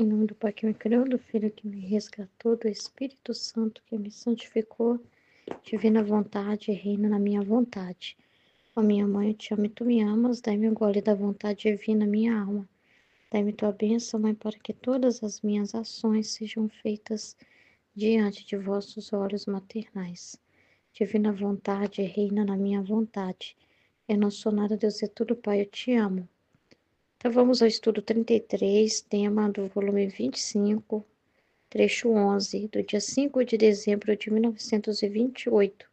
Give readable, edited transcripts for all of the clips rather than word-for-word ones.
Em nome do Pai que me criou, do Filho que me resgatou, do Espírito Santo que me santificou, divina vontade, reina na minha vontade. Ó minha mãe, eu te amo e tu me amas, dai-me o gole da vontade divina, minha alma. Dai-me tua bênção, Mãe, para que todas as minhas ações sejam feitas diante de vossos olhos maternais. Divina vontade, reina na minha vontade. Eu não sou nada, Deus é tudo, Pai, eu te amo. Então vamos ao estudo 33, tema do volume 25, trecho 11, do dia 5 de dezembro de 1928.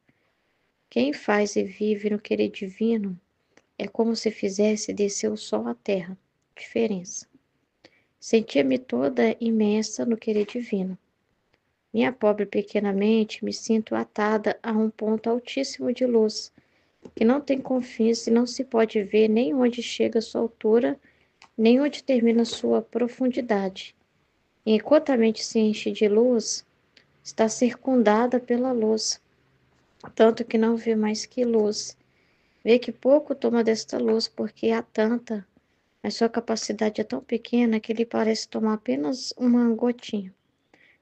Quem faz e vive no querer divino é como se fizesse descer o sol à terra. Diferença. Sentia-me toda imensa no querer divino. Minha pobre pequena mente, me sinto atada a um ponto altíssimo de luz, que não tem confins e não se pode ver nem onde chega sua altura, nem onde termina sua profundidade. E enquanto a mente se enche de luz, está circundada pela luz, tanto que não vê mais que luz. Vê que pouco toma desta luz, porque há tanta, mas sua capacidade é tão pequena que lhe parece tomar apenas uma gotinha.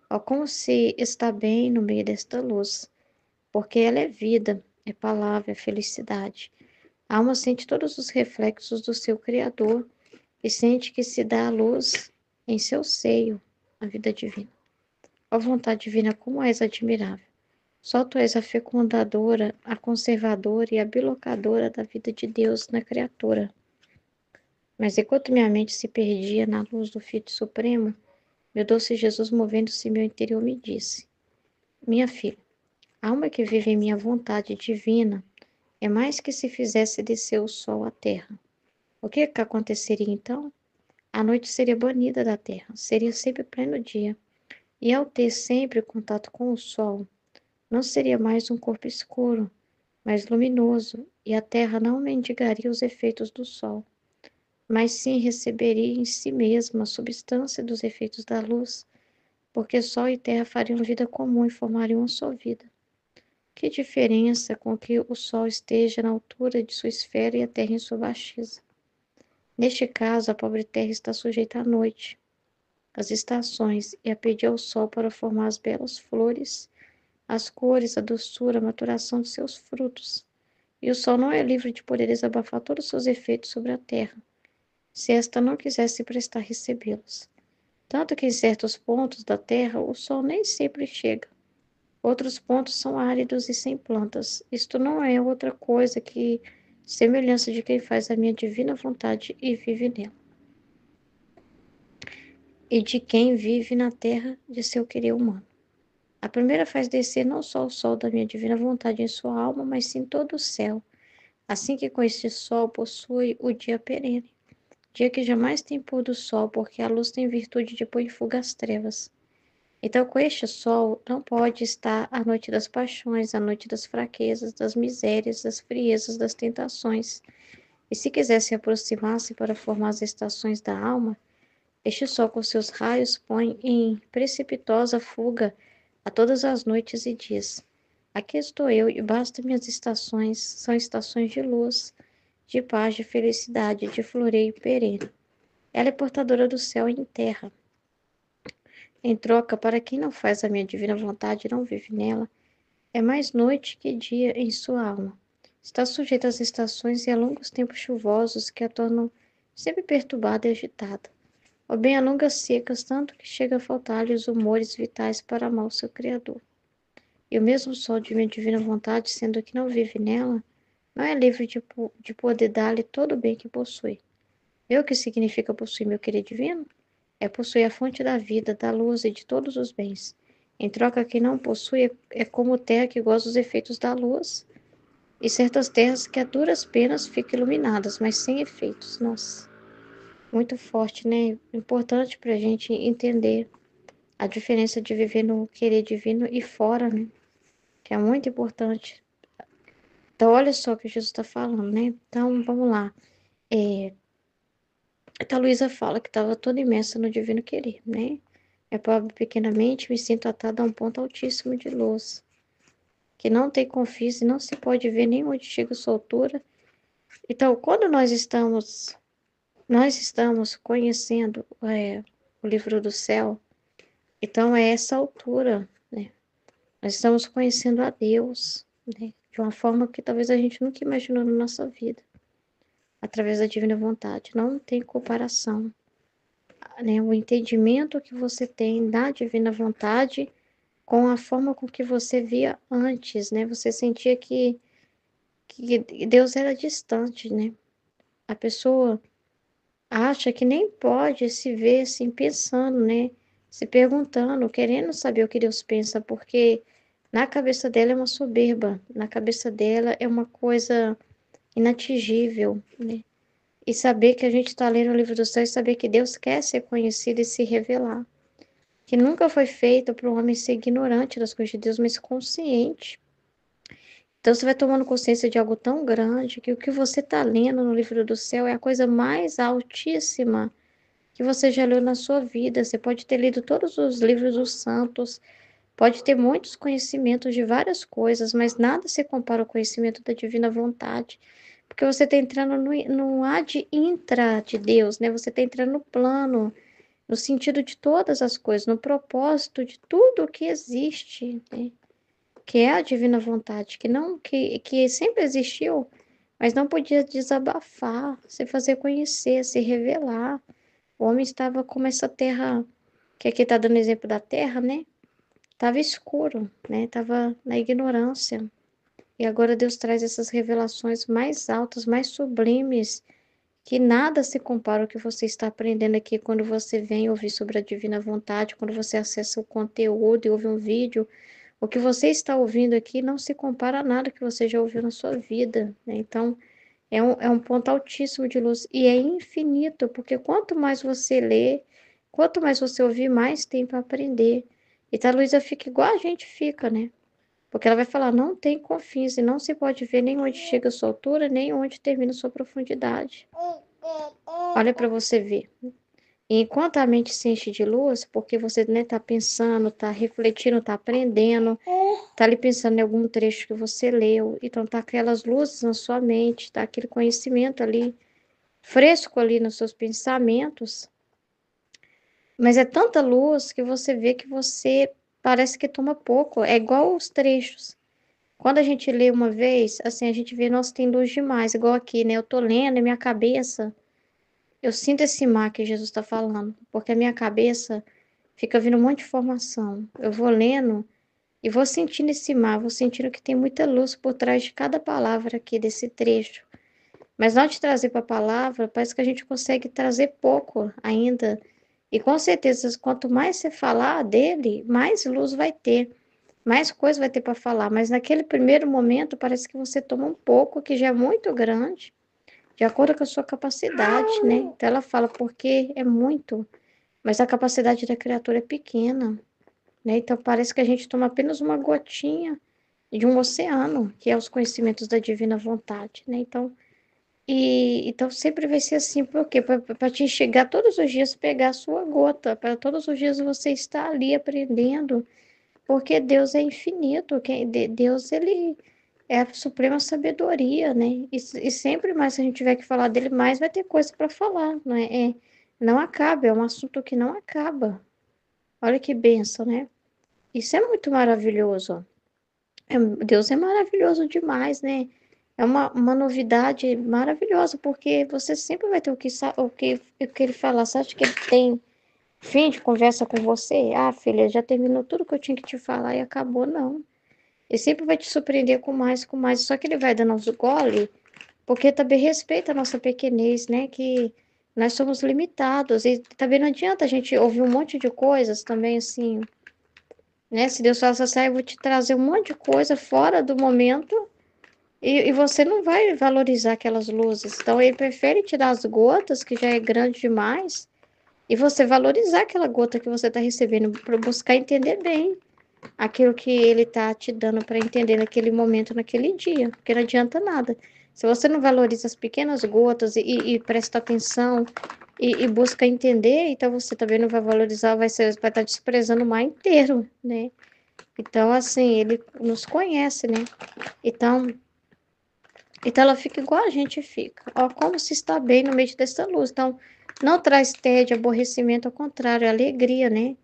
Ó, como se está bem no meio desta luz, porque ela é vida, é palavra, é felicidade. A alma sente todos os reflexos do seu Criador e sente que se dá a luz em seu seio, a vida divina. Ó vontade divina, como és admirável! Só tu és a fecundadora, a conservadora e a bilocadora da vida de Deus na criatura. Mas enquanto minha mente se perdia na luz do Filho Supremo, meu doce Jesus, movendo-se em meu interior, me disse: Minha filha, a alma que vive em minha vontade divina é mais que se fizesse descer o sol à terra. O que aconteceria então? A noite seria banida da terra, seria sempre pleno dia. E ao ter sempre contato com o sol, não seria mais um corpo escuro, mas luminoso, e a terra não mendigaria os efeitos do sol, mas sim receberia em si mesma a substância dos efeitos da luz, porque sol e terra fariam vida comum e formariam uma só vida. Que diferença com que o sol esteja na altura de sua esfera e a terra em sua baixeza. Neste caso, a pobre terra está sujeita à noite, às estações, e a pedir ao sol para formar as belas flores, as cores, a doçura, a maturação de seus frutos. E o sol não é livre de poder desabafar todos os seus efeitos sobre a terra, se esta não quisesse prestar recebê-los. Tanto que em certos pontos da terra o sol nem sempre chega. Outros pontos são áridos e sem plantas. Isto não é outra coisa que semelhança de quem faz a minha divina vontade e vive nela. E de quem vive na terra de seu querer humano. A primeira faz descer não só o sol da minha divina vontade em sua alma, mas sim todo o céu. Assim que com este sol possui o dia perene, dia que jamais tem pôr do sol, porque a luz tem virtude de pôr em fuga as trevas. Então, com este sol, não pode estar a noite das paixões, a noite das fraquezas, das misérias, das friezas, das tentações. E se quisesse aproximar-se para formar as estações da alma, este sol com seus raios põe em precipitosa fuga a todas as noites e dias: aqui estou eu e basta minhas estações, são estações de luz, de paz, de felicidade, de floreio perene. Ela é portadora do céu em terra. Em troca, para quem não faz a minha divina vontade e não vive nela, é mais noite que dia em sua alma. Está sujeita às estações e a longos tempos chuvosos que a tornam sempre perturbada e agitada. Ou bem a longas secas, tanto que chega a faltar-lhe os humores vitais para amar o seu Criador. E o mesmo sol de minha divina vontade, sendo que não vive nela, não é livre de poder dar-lhe todo o bem que possui. Vê o que significa possuir meu querer divino? É possuir a fonte da vida, da luz e de todos os bens. Em troca, quem não possui é como terra que goza dos efeitos da luz, e certas terras que a duras penas ficam iluminadas, mas sem efeitos. Nossa, muito forte, né? Importante para a gente entender a diferença de viver no querer divino e fora, né? Que é muito importante. Então, olha só o que Jesus está falando, né? Então, vamos lá. Então, a Luísa fala que estava toda imersa no divino querer, né? É pobre pequenamente, me sinto atada a um ponto altíssimo de luz, que não tem confins e não se pode ver nem onde chega sua altura. Então, quando nós estamos conhecendo o livro do céu. Então, é essa altura, né? Nós estamos conhecendo a Deus, né? De uma forma que talvez a gente nunca imaginou na nossa vida, através da divina vontade. Não tem comparação, né? O entendimento que você tem da divina vontade com a forma com que você via antes, né? Você sentia que Deus era distante, né? A pessoa acha que nem pode se ver assim pensando, né? Se perguntando, querendo saber o que Deus pensa, porque na cabeça dela é uma soberba, na cabeça dela é uma coisa inatingível, né? E saber que a gente está lendo o livro do céu e saber que Deus quer ser conhecido e se revelar. Que nunca foi feito para o homem ser ignorante das coisas de Deus, mas consciente. Então você vai tomando consciência de algo tão grande que o que você está lendo no livro do céu é a coisa mais altíssima que você já leu na sua vida. Você pode ter lido todos os livros dos santos, pode ter muitos conhecimentos de várias coisas, mas nada se compara ao conhecimento da divina vontade. Porque você está entrando no ad intra de Deus, né? Você está entrando no plano, no sentido de todas as coisas, no propósito de tudo o que existe, né? Que é a divina vontade, que sempre existiu, mas não podia desabafar, se fazer conhecer, se revelar. O homem estava como essa terra, que aqui está dando exemplo da terra, né? Estava escuro, né? Estava na ignorância. E agora Deus traz essas revelações mais altas, mais sublimes, que nada se compara ao que você está aprendendo aqui quando você vem ouvir sobre a divina vontade, quando você acessa o conteúdo e ouve um vídeo. O que você está ouvindo aqui não se compara a nada que você já ouviu na sua vida, né? Então, é um ponto altíssimo de luz e é infinito, porque quanto mais você lê, quanto mais você ouvir, mais tem para aprender. E a Luísa fica igual a gente fica, né? Porque ela vai falar, não tem confins e não se pode ver nem onde chega a sua altura, nem onde termina a sua profundidade. Olha para você ver. E enquanto a mente se enche de luz, porque você, né, tá pensando, tá refletindo, tá aprendendo, tá ali pensando em algum trecho que você leu, então tá aquelas luzes na sua mente, tá aquele conhecimento ali, fresco ali nos seus pensamentos, mas é tanta luz que você vê que você parece que toma pouco, é igual os trechos. Quando a gente lê uma vez, assim, a gente vê, nossa, tem luz demais, igual aqui, né? Eu tô lendo e minha cabeça, eu sinto esse mar que Jesus está falando, porque a minha cabeça fica vindo um monte de informação. Eu vou lendo e vou sentindo esse mar, vou sentindo que tem muita luz por trás de cada palavra aqui desse trecho. Mas na hora de trazer para a palavra, parece que a gente consegue trazer pouco ainda. E com certeza, quanto mais você falar dele, mais luz vai ter, mais coisa vai ter para falar. Mas naquele primeiro momento, parece que você toma um pouco, que já é muito grande, de acordo com a sua capacidade, né? Então ela fala, porque é muito, mas a capacidade da criatura é pequena, né? Então parece que a gente toma apenas uma gotinha de um oceano, que é os conhecimentos da divina vontade, né? Então sempre vai ser assim, por quê? Para te enxergar todos os dias, pegar a sua gota, para todos os dias você estar ali aprendendo, porque Deus é infinito, Deus ele é a suprema sabedoria, né? E sempre mais se a gente tiver que falar dele, mais vai ter coisa para falar, não é? Não acaba, é um assunto que não acaba. Olha que benção, né? Isso é muito maravilhoso. Deus é maravilhoso demais, né? É uma novidade maravilhosa, porque você sempre vai ter o que ele falar. Você acha que ele tem fim de conversa com você? Ah, filha, já terminou tudo que eu tinha que te falar e acabou, não. Ele sempre vai te surpreender com mais, com mais. Só que ele vai dando uns gole, porque também respeita a nossa pequenez, né? Que nós somos limitados. E também não adianta a gente ouvir um monte de coisas também, assim, né? Se Deus fala assim, eu vou te trazer um monte de coisa fora do momento e você não vai valorizar aquelas luzes. Então, ele prefere tirar as gotas, que já é grande demais, e você valorizar aquela gota que você está recebendo, para buscar entender bem aquilo que ele está te dando para entender naquele momento, naquele dia, porque não adianta nada. Se você não valoriza as pequenas gotas e presta atenção e busca entender, então você também não vai valorizar, vai estar desprezando o mar inteiro, né? Então, assim, ele nos conhece, né? Então, ela fica igual a gente fica. Ó, como se está bem no meio dessa luz. Então, Não traz tédio, aborrecimento, ao contrário, é alegria, né?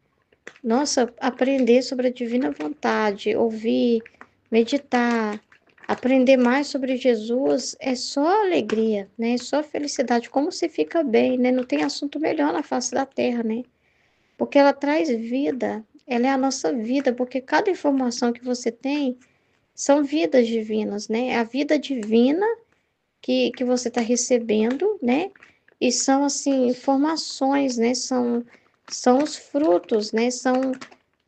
Nossa, aprender sobre a divina vontade, ouvir, meditar, aprender mais sobre Jesus é só alegria, né? É só felicidade, como se fica bem, né? Não tem assunto melhor na face da terra, né? Porque ela traz vida, ela é a nossa vida, porque cada informação que você tem são vidas divinas, né? A vida divina que você está recebendo, né? E são, assim, informações, né? São os frutos, né? São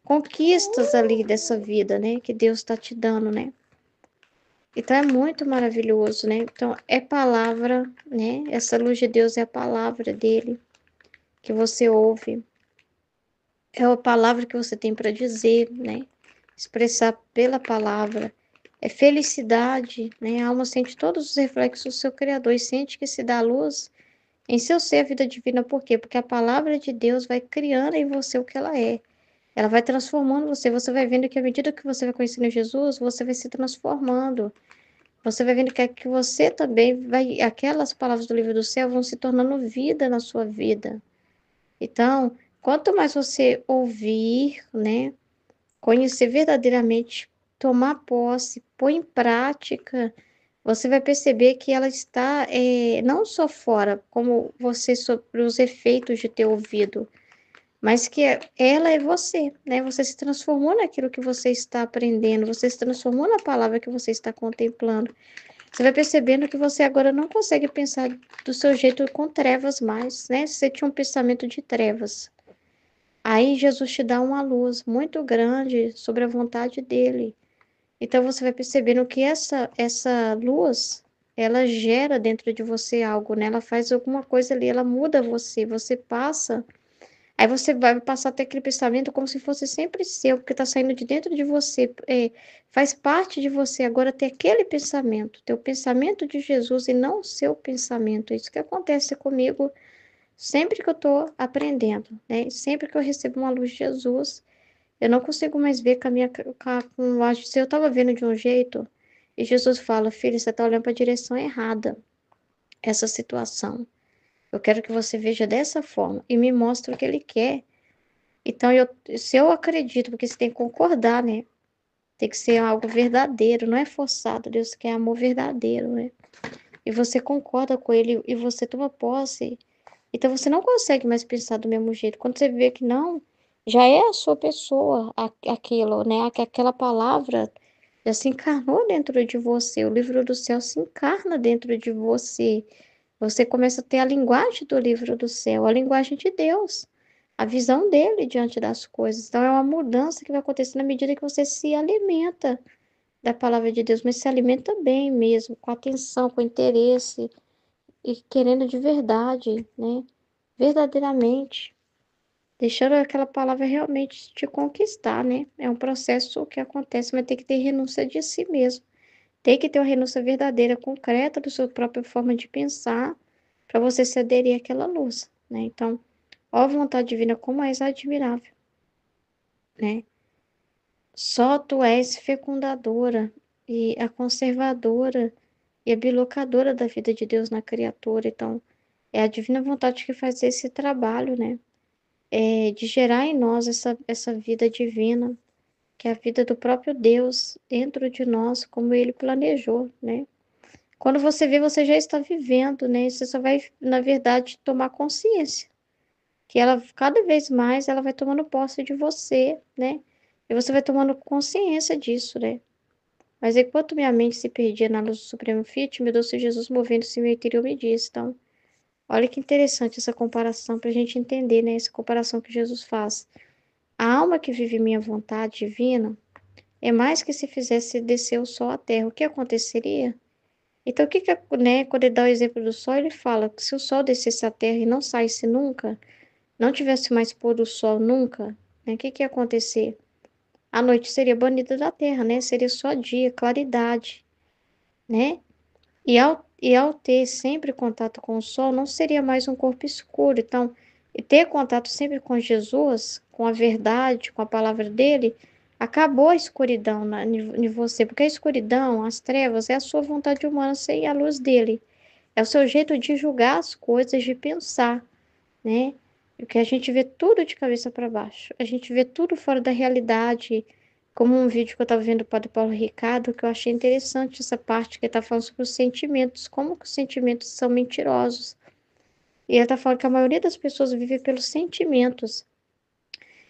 conquistas ali dessa vida, né? Que Deus está te dando, né? Então é muito maravilhoso, né? Então é palavra, né? Essa luz de Deus é a palavra dele que você ouve, é a palavra que você tem para dizer, né? Expressar pela palavra. É felicidade, né? A alma sente todos os reflexos do seu Criador e sente que se dá luz em seu ser a vida divina. Por quê? Porque a palavra de Deus vai criando em você o que ela é. Ela vai transformando você. Você vai vendo que à medida que você vai conhecendo Jesus, você vai se transformando. Você vai vendo que você também vai. Aquelas palavras do livro do céu vão se tornando vida na sua vida. Então, quanto mais você ouvir, né? Conhecer verdadeiramente, tomar posse, pôr em prática, você vai perceber que ela está não só fora, como você sobre os efeitos de ter ouvido, mas que ela é você, né? Você se transformou naquilo que você está aprendendo, você se transformou na palavra que você está contemplando. Você vai percebendo que você agora não consegue pensar do seu jeito com trevas mais, né? Você tinha um pensamento de trevas. Aí Jesus te dá uma luz muito grande sobre a vontade dele. Então você vai percebendo que essa luz, ela gera dentro de você algo, né? Ela faz alguma coisa ali, ela muda você, você passa. Aí você vai passar até aquele pensamento como se fosse sempre seu, porque está saindo de dentro de você, faz parte de você agora ter aquele pensamento, ter o pensamento de Jesus e não o seu pensamento. É isso que acontece comigo sempre que eu estou aprendendo, né? Sempre que eu recebo uma luz de Jesus, eu não consigo mais ver com a minha com o se eu estava vendo de um jeito, e Jesus fala, filho, você está olhando para a direção errada, essa situação. Eu quero que você veja dessa forma e me mostre o que ele quer. Então, se eu acredito, porque você tem que concordar, né? Tem que ser algo verdadeiro, não é forçado. Deus quer amor verdadeiro, né? E você concorda com ele e você toma posse. Então, você não consegue mais pensar do mesmo jeito. Quando você vê que não, já é a sua pessoa, aquilo, né? Aquela palavra já se encarnou dentro de você. O livro do céu se encarna dentro de você. Você começa a ter a linguagem do livro do céu, a linguagem de Deus, a visão dele diante das coisas. Então, é uma mudança que vai acontecer na medida que você se alimenta da palavra de Deus, mas se alimenta bem mesmo, com atenção, com interesse e querendo de verdade, né? Verdadeiramente, deixando aquela palavra realmente te conquistar, né? É um processo que acontece, mas tem que ter renúncia de si mesmo. Tem que ter uma renúncia verdadeira, concreta da sua própria forma de pensar, para você se aderir àquela luz, né? Então, ó a vontade divina como és admirável, né? Só tu és fecundadora e a conservadora e a bilocadora da vida de Deus na criatura. Então, é a divina vontade que faz esse trabalho, né? De gerar em nós essa vida divina, que é a vida do próprio Deus dentro de nós, como ele planejou, né? Quando você vê, você já está vivendo, né? Você só vai, na verdade, tomar consciência que ela, cada vez mais, ela vai tomando posse de você, né? E você vai tomando consciência disso, né? Mas enquanto minha mente se perdia na luz do Supremo Fit, meu doce Jesus movendo-se em meu interior me disse. Então, olha que interessante essa comparação para a gente entender, né? Essa comparação que Jesus faz. A alma que vive minha vontade divina é mais que se fizesse descer o sol à terra. O que aconteceria? Então, né, quando ele dá o exemplo do sol, ele fala que se o sol descesse à terra e não saísse nunca, não tivesse mais pôr do sol nunca, né, o que ia acontecer? A noite seria banida da terra, né? Seria só dia, claridade, né? E ao ter sempre contato com o sol, não seria mais um corpo escuro. Então, e ter contato sempre com Jesus, com a verdade, com a palavra dele, acabou a escuridão em você. Porque a escuridão, as trevas, é a sua vontade humana sem a luz dele. É o seu jeito de julgar as coisas, de pensar. né? Porque a gente vê tudo de cabeça para baixo. A gente vê tudo fora da realidade. Como um vídeo que eu estava vendo do Padre Paulo Ricardo, que eu achei interessante essa parte que ele está falando sobre os sentimentos, como que os sentimentos são mentirosos. E ele está falando que a maioria das pessoas vive pelos sentimentos.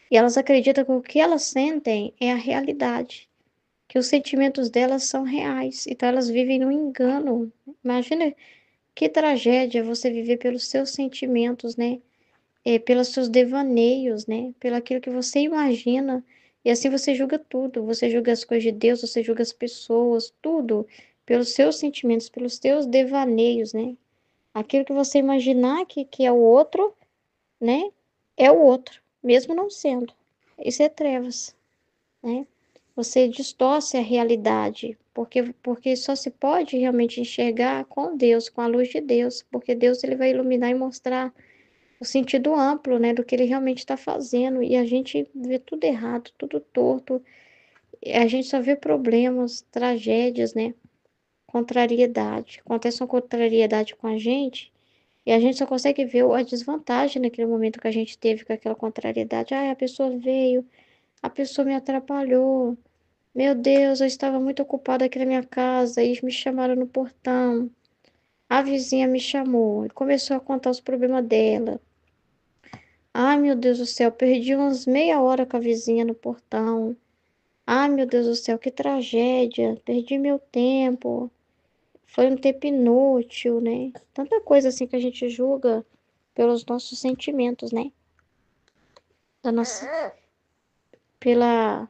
E elas acreditam que o que elas sentem é a realidade. Que os sentimentos delas são reais. Então elas vivem no engano. Imagina que tragédia você viver pelos seus sentimentos, né? Pelos seus devaneios, né? Pelo aquilo que você imagina. E assim você julga tudo. Você julga as coisas de Deus, você julga as pessoas, tudo. Pelos seus sentimentos, pelos seus devaneios, né? Aquilo que você imaginar que é o outro, né? É o outro, mesmo não sendo. Isso é trevas, né? Você distorce a realidade, porque só se pode realmente enxergar com Deus, com a luz de Deus, porque Deus ele vai iluminar e mostrar o sentido amplo, né, do que ele realmente está fazendo, e a gente vê tudo errado, tudo torto, e a gente só vê problemas, tragédias, né, contrariedade. Acontece uma contrariedade com a gente, e a gente só consegue ver a desvantagem naquele momento que a gente teve com aquela contrariedade. Ah, a pessoa veio, a pessoa me atrapalhou. Meu Deus, eu estava muito ocupada aqui na minha casa, e me chamaram no portão. A vizinha me chamou e começou a contar os problemas dela. Ai, meu Deus do céu, perdi umas meia hora com a vizinha no portão. Ai, meu Deus do céu, que tragédia. Perdi meu tempo. Foi um tempo inútil, né? Tanta coisa assim que a gente julga pelos nossos sentimentos, né? Da nossa, pela,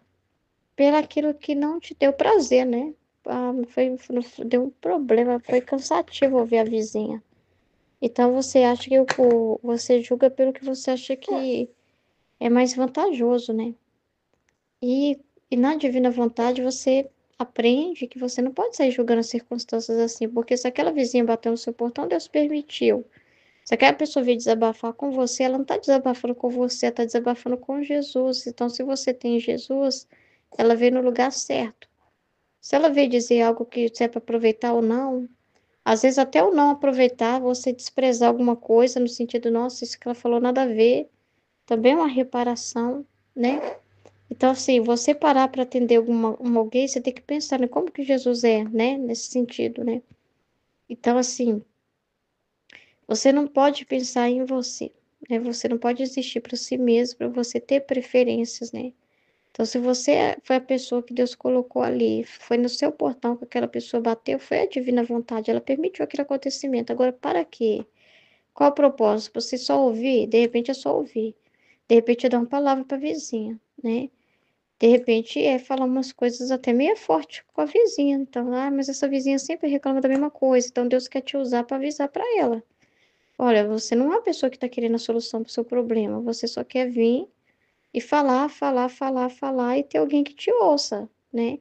pela aquilo que não te deu prazer, né? Ah, deu um problema, foi cansativo ouvir a vizinha. Então você acha que você julga pelo que você acha que é mais vantajoso, né? E, e na divina vontade você aprende que você não pode sair julgando as circunstâncias assim, porque se aquela vizinha bateu no seu portão, Deus permitiu. Se aquela pessoa vir desabafar com você, ela não está desabafando com você, ela está desabafando com Jesus. Então, se você tem Jesus, ela veio no lugar certo. Se ela veio dizer algo que você é para aproveitar ou não, às vezes até o não aproveitar, você desprezar alguma coisa no sentido, nossa, isso que ela falou nada a ver, também é uma reparação, né? Então, assim, você parar para atender alguém, você tem que pensar, né, como que Jesus é, né, nesse sentido, né? Então, assim, você não pode pensar em você, né? Você não pode existir para si mesmo, para você ter preferências, né? Então, se você foi a pessoa que Deus colocou ali, foi no seu portão que aquela pessoa bateu, foi a divina vontade, ela permitiu aquele acontecimento. Agora, para quê? Qual o propósito? Você só ouvir? De repente é só ouvir. De repente é dar uma palavra para a vizinha, né? De repente é falar umas coisas até meio forte com a vizinha. Então, ah, mas essa vizinha sempre reclama da mesma coisa. Então Deus quer te usar para avisar para ela. Olha, você não é uma pessoa que está querendo a solução para o seu problema. Você só quer vir e falar, falar, falar, falar e ter alguém que te ouça, né?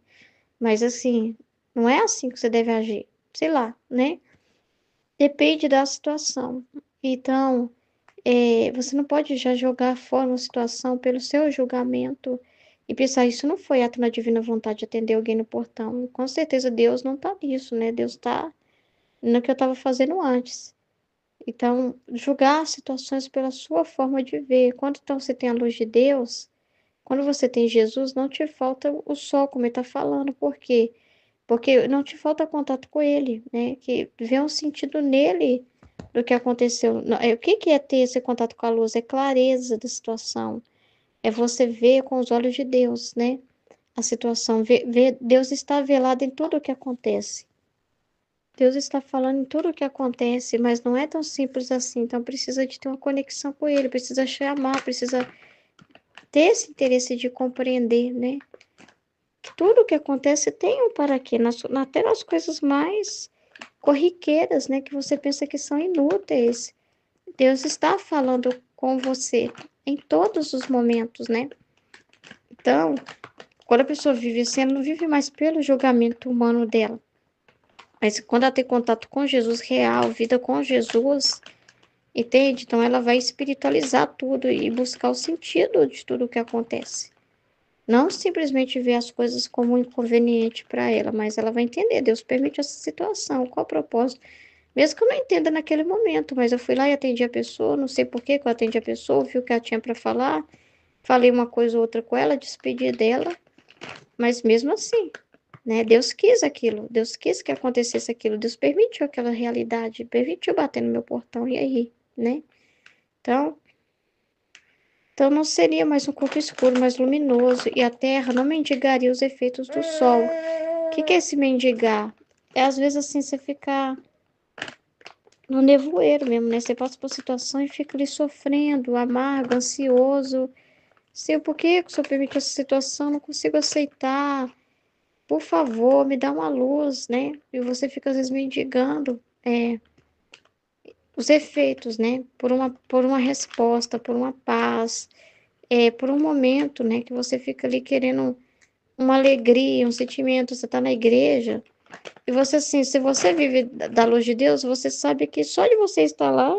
Mas assim, não é assim que você deve agir. Sei lá, né? Depende da situação. Então, você não pode já jogar fora uma situação pelo seu julgamento e pensar, isso não foi ato na divina vontade de atender alguém no portão. Com certeza Deus não tá nisso, né? Deus tá no que eu estava fazendo antes. Então, julgar as situações pela sua forma de ver. Quando então você tem a luz de Deus, quando você tem Jesus, não te falta o sol, como ele está falando. Por quê? Porque não te falta contato com ele, né? Que vê um sentido nele do que aconteceu. O que que é ter esse contato com a luz? É clareza da situação. É você ver com os olhos de Deus, né? A situação. Deus está velado em tudo o que acontece. Deus está falando em tudo o que acontece, mas não é tão simples assim. Então precisa de ter uma conexão com ele, precisa chamar, precisa ter esse interesse de compreender, né? Que tudo o que acontece tem um para quê, até nas coisas mais corriqueiras, né? Que você pensa que são inúteis. Deus está falando com você em todos os momentos, né? Então, quando a pessoa vive assim, ela não vive mais pelo julgamento humano dela. Mas quando ela tem contato com Jesus real, vida com Jesus, entende? Então ela vai espiritualizar tudo e buscar o sentido de tudo o que acontece. Não simplesmente ver as coisas como um inconveniente para ela, mas ela vai entender. Deus permite essa situação. Qual o propósito? Mesmo que eu não entenda naquele momento, mas eu fui lá e atendi a pessoa, não sei por que que eu atendi a pessoa, ouvi o que ela tinha para falar, falei uma coisa ou outra com ela, despedi dela, mas mesmo assim, né? Deus quis aquilo, Deus quis que acontecesse aquilo, Deus permitiu aquela realidade, permitiu bater no meu portão, e aí, né? Então, então não seria mais um corpo escuro, mais luminoso, e a terra não mendigaria os efeitos do sol. O que que é esse mendigar? É às vezes assim, você ficar no nevoeiro mesmo, né? Você passa por situação e fica ali sofrendo, amargo, ansioso. Sei por que o Senhor permitiu essa situação, não consigo aceitar. Por favor, me dá uma luz, né? E você fica às vezes mendigando os efeitos, né? Por uma resposta, por uma paz, por um momento, né? Que você fica ali querendo uma alegria, um sentimento. Você está na igreja e você, assim, se você vive da luz de Deus, você sabe que só de você estar lá,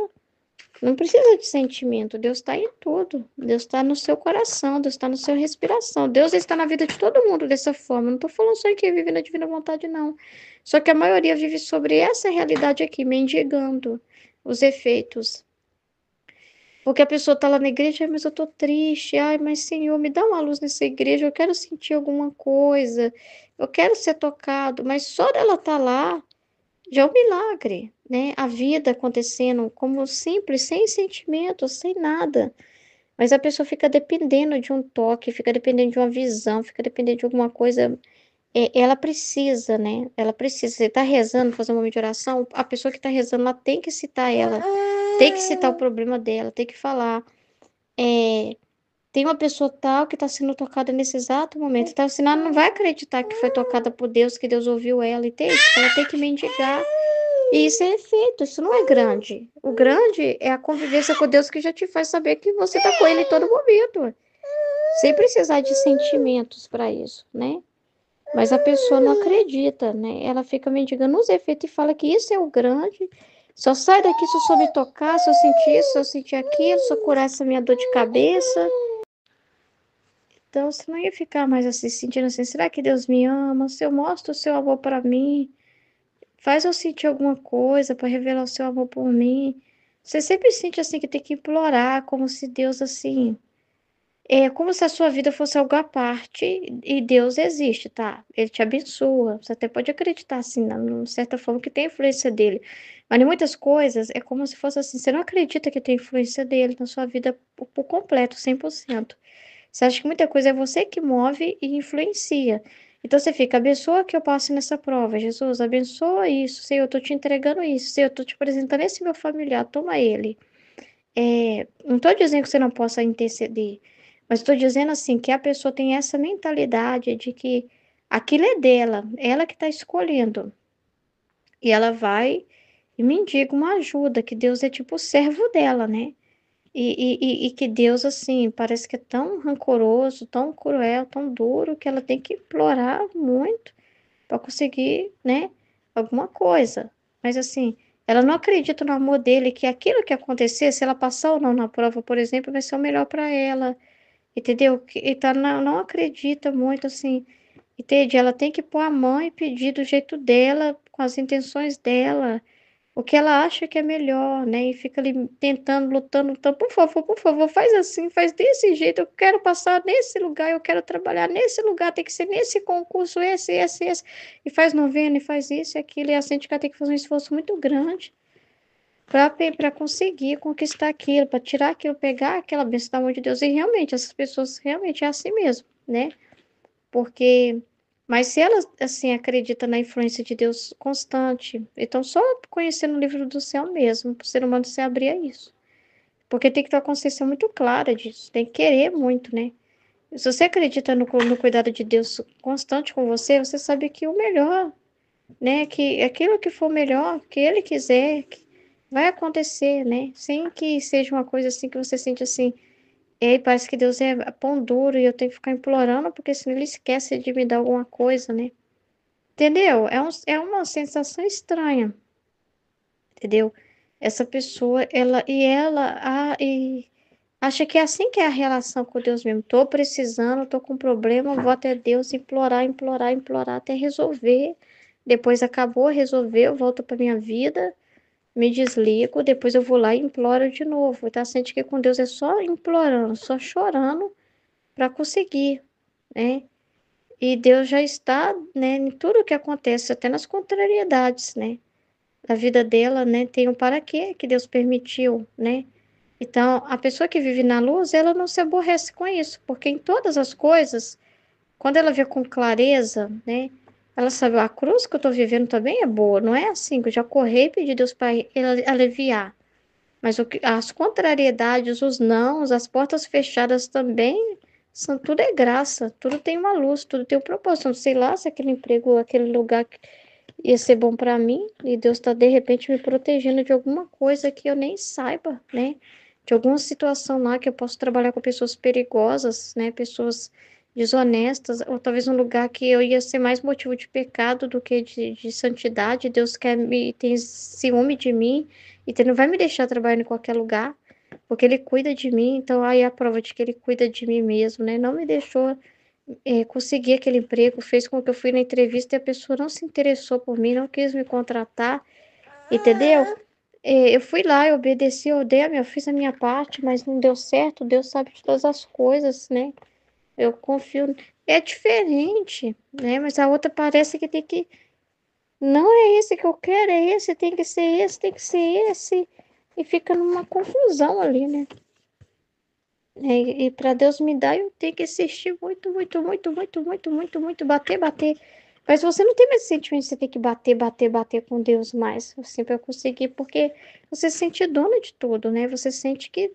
não precisa de sentimento. Deus está em tudo. Deus está no seu coração, Deus está na sua respiração. Deus está na vida de todo mundo dessa forma. Não estou falando só em quem vive na divina vontade, não. Só que a maioria vive sobre essa realidade aqui, mendigando os efeitos. Porque a pessoa está lá na igreja, mas eu estou triste. Ai, mas Senhor, me dá uma luz nessa igreja. Eu quero sentir alguma coisa. Eu quero ser tocado. Mas só dela estar lá já é um milagre, né? A vida acontecendo como simples, sem sentimento, sem nada. Mas a pessoa fica dependendo de um toque, fica dependendo de uma visão, fica dependendo de alguma coisa. Ela precisa, né? Ela precisa. Você está rezando, fazendo uma momento de oração, a pessoa que está rezando, ela tem que citar ela, tem que citar o problema dela, tem que falar. É, tem uma pessoa tal que está sendo tocada nesse exato momento. Então, senão ela não vai acreditar que foi tocada por Deus, que Deus ouviu ela, entende? Então, ela tem que mendigar. E isso é efeito, isso não é grande. O grande é a convivência com Deus que já te faz saber que você está com Ele em todo momento. Sem precisar de sentimentos para isso, né? Mas a pessoa não acredita, né? Ela fica mendigando os efeitos e fala que isso é o grande. Só sai daqui se eu só me tocar, se eu sentir isso, se eu sentir aquilo, se eu curar essa minha dor de cabeça. Então, você não ia ficar mais assim, sentindo assim, será que Deus me ama? Se eu mostro o seu amor para mim, faz eu sentir alguma coisa para revelar o seu amor por mim. Você sempre sente assim que tem que implorar, como se Deus assim, como se a sua vida fosse algo à parte e Deus existe, tá? Ele te abençoa. Você até pode acreditar assim, de certa forma que tem influência dele. Mas em muitas coisas é como se fosse assim, você não acredita que tem influência dele na sua vida por completo, 100%. Você acha que muita coisa é você que move e influencia. Então você fica, abençoa que eu passe nessa prova. Jesus, abençoa isso. Senhor, eu tô te entregando isso. Senhor, eu tô te apresentando esse meu familiar, toma ele. Não tô dizendo que você não possa interceder, mas estou dizendo assim, que a pessoa tem essa mentalidade de que aquilo é dela, ela que está escolhendo. E ela vai e mendiga uma ajuda, que Deus é tipo o servo dela, né? E que Deus, assim, parece que é tão rancoroso, tão cruel, tão duro, que ela tem que implorar muito para conseguir, né, alguma coisa. Mas, assim, ela não acredita no amor dele, que aquilo que acontecer, se ela passar ou não na prova, por exemplo, vai ser o melhor para ela, entendeu? Então, não acredita muito, assim, entende? Ela tem que pôr a mão e pedir do jeito dela, com as intenções dela, o que ela acha que é melhor, né? E fica ali tentando, lutando, lutando. Por favor, faz assim, faz desse jeito. Eu quero passar nesse lugar, eu quero trabalhar nesse lugar, tem que ser nesse concurso, esse. E faz novena, e faz isso e aquilo. E a síndica tem que fazer um esforço muito grande para conseguir conquistar aquilo, para tirar aquilo, pegar aquela bênção da mão de Deus. E realmente, essas pessoas realmente é assim mesmo, né? Porque, mas se ela, assim, acredita na influência de Deus constante, então só conhecendo o livro do céu mesmo, para o ser humano se abrir a isso. Porque tem que ter uma consciência muito clara disso, tem que querer muito, né? Se você acredita no cuidado de Deus constante com você, você sabe que o melhor, né? Que aquilo que for melhor, que Ele quiser, que vai acontecer, né? Sem que seja uma coisa assim que você sente assim, e aí parece que Deus é pão duro e eu tenho que ficar implorando, porque senão ele esquece de me dar alguma coisa, né? Entendeu? É uma sensação estranha, entendeu? Essa pessoa, ela acha que é assim que é a relação com Deus mesmo. Tô precisando, tô com problema, vou até Deus implorar até resolver. Depois acabou, resolveu, volta para minha vida. me desligo, depois eu vou lá e imploro de novo. Tá? Sente que com Deus é só implorando, só chorando para conseguir, né? E Deus já está, né, em tudo que acontece, até nas contrariedades, né? A vida dela, né, tem um para quê que Deus permitiu, né? Então, a pessoa que vive na luz, ela não se aborrece com isso, porque em todas as coisas, quando ela vê com clareza, né, ela sabe, a cruz que eu tô vivendo também é boa, não é assim que eu já corri e pedi Deus para aliviar. Mas as contrariedades, os nãos, as portas fechadas também, tudo é graça, tudo tem uma luz, tudo tem um propósito. Não sei lá se aquele emprego, aquele lugar ia ser bom para mim e Deus está de repente me protegendo de alguma coisa que eu nem saiba, né? De alguma situação lá que eu posso trabalhar com pessoas perigosas, né? Pessoas desonestas, ou talvez um lugar que eu ia ser mais motivo de pecado do que de santidade. Deus tem ciúme de mim e ele não vai me deixar trabalhar em qualquer lugar, porque ele cuida de mim. Então aí é a prova de que ele cuida de mim mesmo, né? Não me deixou conseguir aquele emprego, fez com que eu fui na entrevista e a pessoa não se interessou por mim, não quis me contratar, entendeu? Eu fui lá, eu obedeci, eu fiz a minha parte, mas não deu certo. Deus sabe de todas as coisas, né? Eu confio. É diferente, né? Mas a outra parece que tem que. Não é esse que eu quero, é esse, tem que ser esse, tem que ser esse. E fica numa confusão ali, né? E para Deus me dar, eu tenho que insistir muito, muito, muito, muito, muito, muito, muito, bater, bater. Mas você não tem mais esse sentimento de você ter que bater, bater, bater com Deus mais, assim, para conseguir, porque você se sente dona de tudo, né? Você sente que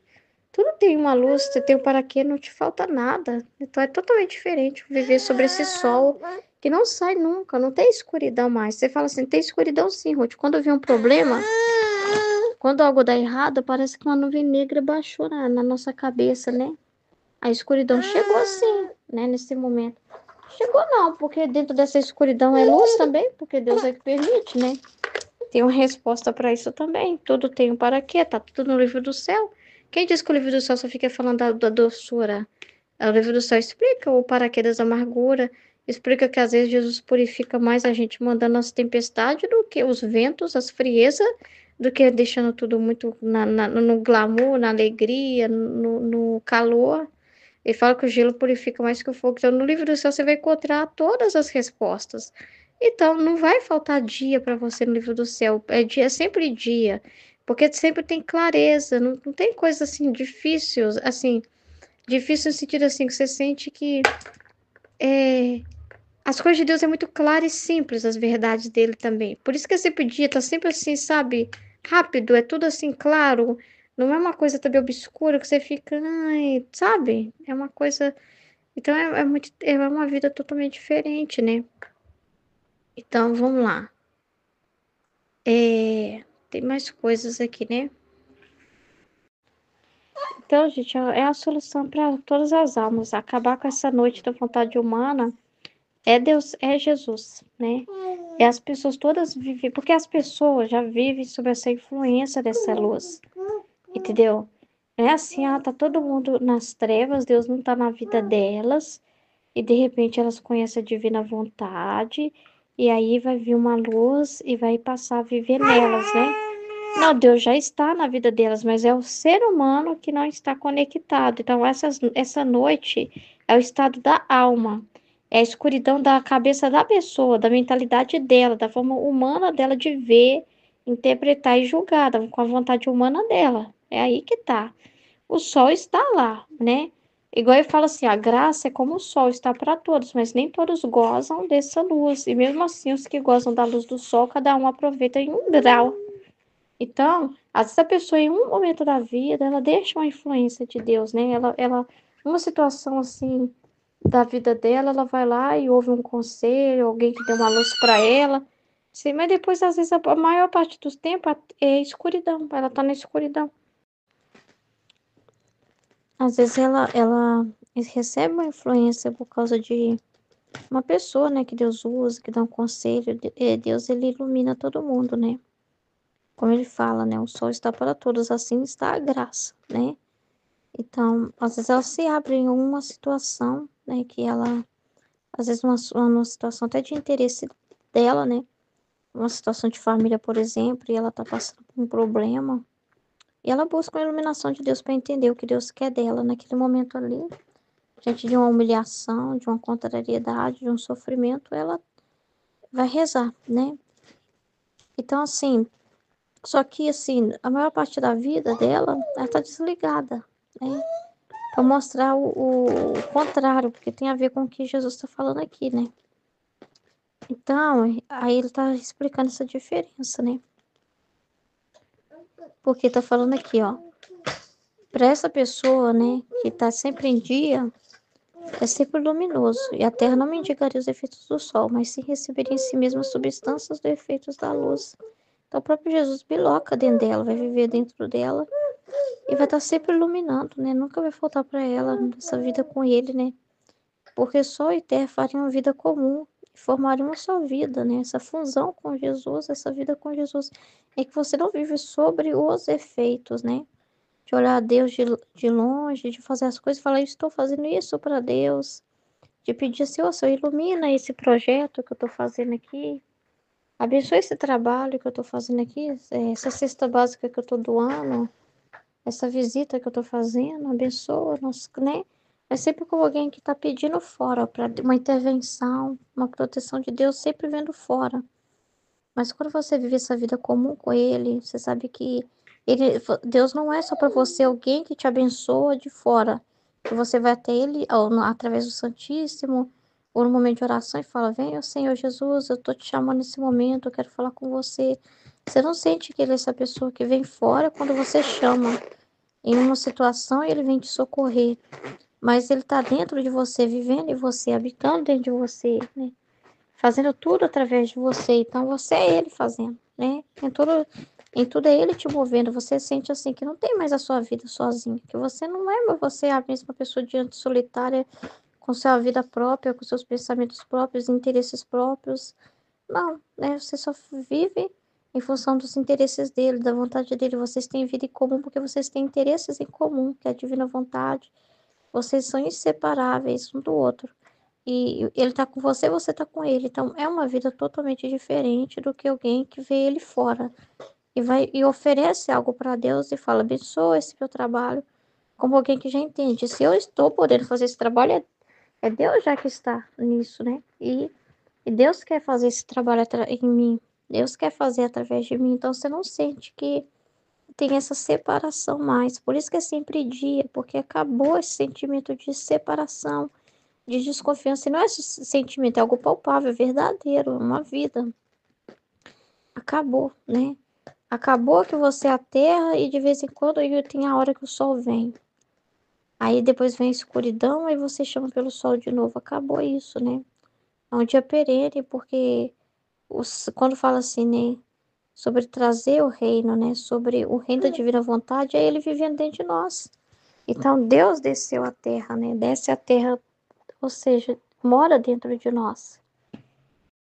tudo tem uma luz, você tem o para quê, não te falta nada. Então é totalmente diferente viver sobre esse sol que não sai nunca, não tem escuridão mais. Você fala assim, tem escuridão sim, Ruth. Quando vem um problema, quando algo dá errado, parece que uma nuvem negra baixou na nossa cabeça, né? A escuridão chegou sim, né, nesse momento. Chegou não, porque dentro dessa escuridão é luz também, porque Deus é que permite, né? Tem uma resposta para isso também. Tudo tem um para quê? Tá tudo no livro do céu. Quem diz que o livro do céu só fica falando da doçura? O livro do céu explica o para quê das amarguras, explica que às vezes Jesus purifica mais a gente mandando as tempestades do que os ventos, as friezas, do que deixando tudo muito no glamour, na alegria, no calor. Ele fala que o gelo purifica mais que o fogo. Então, no livro do céu, você vai encontrar todas as respostas. Então, não vai faltar dia para você no livro do céu. É dia, é sempre dia. Porque sempre tem clareza. Não tem coisa assim difícil, assim, difícil no sentido assim, que você sente que as coisas de Deus é muito claras e simples, as verdades dele também. Por isso que esse dia tá sempre assim, sabe? Rápido, é tudo assim, claro. Não é uma coisa também obscura que você fica, ai, sabe? É uma coisa. Então é uma vida totalmente diferente, né? Então vamos lá. Tem mais coisas aqui, né? Então, gente, é a solução para todas as almas. Acabar com essa noite da vontade humana é Deus, é Jesus, né? E as pessoas todas vivem, porque as pessoas já vivem sob essa influência dessa luz, entendeu? Não é assim, tá todo mundo nas trevas, Deus não tá na vida delas, e de repente elas conhecem a divina vontade, e aí vai vir uma luz e vai passar a viver nelas, né? Não, Deus já está na vida delas, mas é o ser humano que não está conectado. Então, essa noite é o estado da alma, é a escuridão da cabeça da pessoa, da mentalidade dela, da forma humana dela de ver, interpretar e julgar, com a vontade humana dela. É aí que tá. O sol está lá, né? Igual eu falo assim, a graça é como o sol, está para todos, mas nem todos gozam dessa luz. E mesmo assim, os que gozam da luz do sol, cada um aproveita em um grau. Então, às vezes a pessoa, em um momento da vida, ela deixa uma influência de Deus, né? Numa situação assim da vida dela, ela vai lá e ouve um conselho, alguém que deu uma luz para ela. Sim, mas depois, às vezes, a maior parte dos tempos é escuridão, ela tá na escuridão. Às vezes ela recebe uma influência por causa de uma pessoa, né, que Deus usa, que dá um conselho. Deus, ele ilumina todo mundo, né? Como ele fala, né? O sol está para todos, assim está a graça, né? Então, às vezes ela se abre em uma situação, né? Que ela, às vezes uma situação até de interesse dela, né? uma situação de família, por exemplo, e ela está passando por um problema, e ela busca a iluminação de Deus para entender o que Deus quer dela naquele momento ali, diante de uma humilhação, de uma contrariedade, de um sofrimento, ela vai rezar, né? Então, assim, só que, assim, a maior parte da vida dela, ela tá desligada, né? Para mostrar o contrário, porque tem a ver com o que Jesus está falando aqui, né? Então, aí ele tá explicando essa diferença, né? Porque tá falando aqui, ó, para essa pessoa, né, que tá sempre em dia, é sempre luminoso, e a terra não mendigaria os efeitos do sol, mas sim receberia em si mesma as substâncias dos efeitos da luz. Então, o próprio Jesus biloca dentro dela, vai viver dentro dela e vai estar sempre iluminando, né? Nunca vai faltar para ela essa vida com ele, né? Porque sol e terra fariam uma vida comum, formariam uma só vida, né? Essa fusão com Jesus, essa vida com Jesus, é que você não vive sobre os efeitos, né? De olhar a Deus de longe, de fazer as coisas e falar, eu estou fazendo isso para Deus, de pedir assim, ô Senhor, ilumina esse projeto que eu estou fazendo aqui, abençoa esse trabalho que eu estou fazendo aqui, essa cesta básica que eu estou doando, essa visita que eu estou fazendo, abençoa, né? É sempre como alguém que está pedindo fora, para uma intervenção, uma proteção de Deus, sempre vendo fora. Mas quando você vive essa vida comum com Ele, você sabe que Deus não é só para você alguém que te abençoa de fora, que você vai até Ele através do Santíssimo, ou no momento de oração e fala: Venha, Senhor Jesus, eu estou te chamando nesse momento, eu quero falar com você. Você não sente que Ele é essa pessoa que vem fora quando você chama em uma situação e Ele vem te socorrer, mas Ele está dentro de você, vivendo em você, habitando dentro de você, né? Fazendo tudo através de você. Então, você é Ele fazendo, né? Em tudo é Ele te movendo. Você sente assim que não tem mais a sua vida sozinho, que você não é mais você a mesma pessoa diante solitária, com sua vida própria, com seus pensamentos próprios, interesses próprios. Não, né? Você só vive em função dos interesses dele, da vontade dele. Vocês têm vida em comum porque vocês têm interesses em comum, que é a divina vontade. Vocês são inseparáveis um do outro. E ele tá com você, você tá com ele. Então é uma vida totalmente diferente do que alguém que vê ele fora e vai e oferece algo para Deus e fala: abençoa esse meu trabalho, como alguém que já entende. Se eu estou podendo fazer esse trabalho, é Deus já que está nisso, né? E Deus quer fazer esse trabalho em mim. Deus quer fazer através de mim. Então você não sente que tem essa separação mais. Por isso que é sempre dia, porque acabou esse sentimento de separação, de desconfiança. E não é esse sentimento, é algo palpável, é verdadeiro, é uma vida. Acabou, né? Acabou que você é a terra e de vez em quando aí tem a hora que o sol vem. Aí depois vem a escuridão, aí você chama pelo sol de novo. Acabou isso, né? É um dia perene, porque quando fala assim, né? Sobre trazer o reino, né? Sobre o reino da divina vontade, é ele vivendo dentro de nós. Então Deus desceu à terra, né? Desce à terra, ou seja, mora dentro de nós.